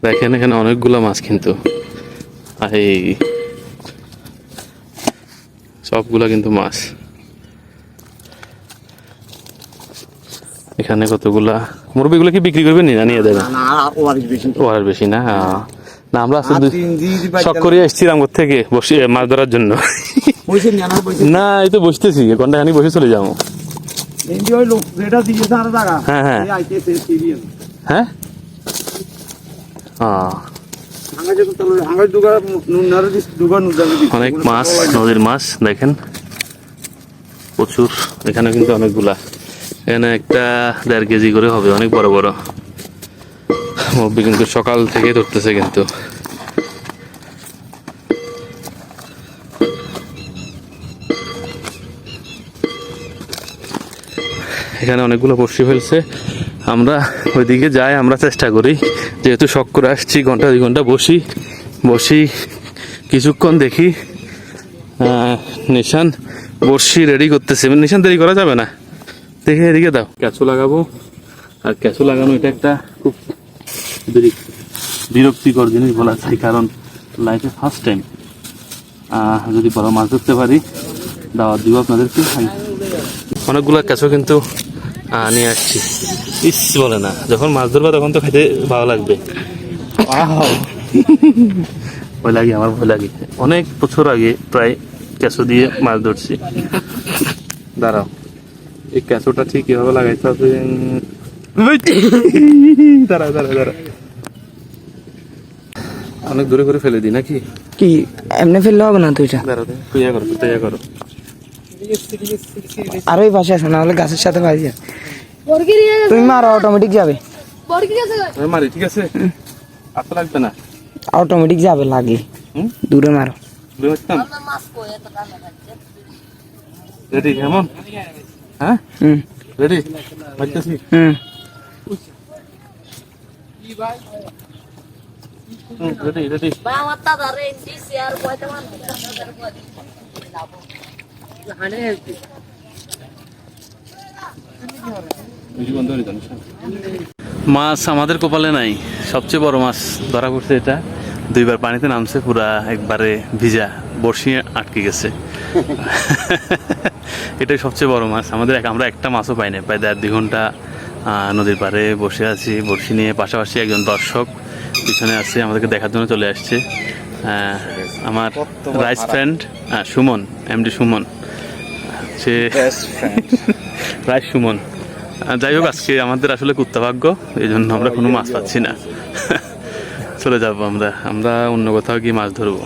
দেখেন এখানে অনেকগুলো মাছ, কিন্তু এই সবগুলা কিন্তু মাছ। এখানে কতগুলা মুরগিগুলো কি বিক্রি করবেন না নিয়ে দেবেন? ও আর বেশি না। না আমরা আসলে শখ করে আসছি রামগড় থেকে বসে মাছ ধরার জন্য। না এই তো বসতেছি, ঘন্টা খানি বসে চলে যাবো। হ্যাঁ হ্যাঁ হ্যাঁ অনেক মাছ, নদীর মাছ দেখেন প্রচুর। এখানে কিন্তু অনেকগুলা, এখানে একটা 1.5 কেজি করে হবে, অনেক বড় বড় মুরগি, কিন্তু সকাল থেকে ধরতেছে। কিন্তু এখানে অনেকগুলো বড়শি ফেলছে। আমরা ওইদিকে যাই, আমরা চেষ্টা করি, যেহেতু শখ করে আসছি, ঘন্টা 2 ঘন্টা বসি কিছুক্ষণ দেখি। নিশান বড়শি রেডি করতেছে। নিশান দেরি করা যাবে না, দেখে এদিকে দাও। ক্যাচু লাগাবো, আর ক্যাচু লাগানো এটা একটা খুব বিরক্তিকর জিনিস বলা যায়, কারণ লাইফে ফার্স্ট টাইম যদি বড় মাছ ধরতে পারি দাওয়াত দিব আপনাদেরকে। অনেকগুলো ক্যাচু কিন্তু নিয়ে আসছি। ইস বলে না, যখন মাছ ধরবা তখন তো খেতে ভালো লাগবে। ভয় লাগে, আমার ভয় লাগে। অনেক বছর আগে প্রায় ক্যাচু দিয়ে মাছ ধরছি। দাঁড়াও, এই ক্যাচুটা ঠিক কিভাবে লাগাইতে হবে। দাঁড়া দাঁড়া দাঁড়া, অনেক দূরে করে ফেলে দিই নাকি? কি এমনি ফেললে হবে না? তুইটা দাঁড়াও, তুইয়া করো। আর ওই পাশে আছে, না হলে গাছের সাথে ভাই যায়। তুমি মারো, অটোমেটিক যাবে। মারি, ঠিক আছে, আর তো লাগবে না, অটোমেটিক যাবে। লাগে দূরে মারো। রেডি কেমন? হ্যাঁ রেডি, মারতেছি। রেডি। মাছ আমাদের কপালে নাই। সবচেয়ে বড় মাছ ধরা পড়ছে এটা। 2বার পানিতে নামছে, পুরা একবারে ভিজা, বড়শি আটকে গেছে। এটাই সবচেয়ে বড় মাছ আমাদের। আমরা একটা মাছও পাই না, প্রায় 1.5-2 ঘন্টা নদীর পাড়ে বসে আছি বড়শি নিয়ে। পাশাপাশি একজন দর্শক পিছনে আছে, আমাদেরকে দেখার জন্য চলে আসছে। আমার রাইস ফ্রেন্ড সুমন, এমডি সুমন, সে রাইস সুমন। যাই হোক, আজকে আমাদের আসলে কুত্তাভাগ্য, এই জন্য আমরা কোনো মাছ পাচ্ছি না। চলে যাবো আমরা অন্য কোথাও গিয়ে মাছ ধরবো।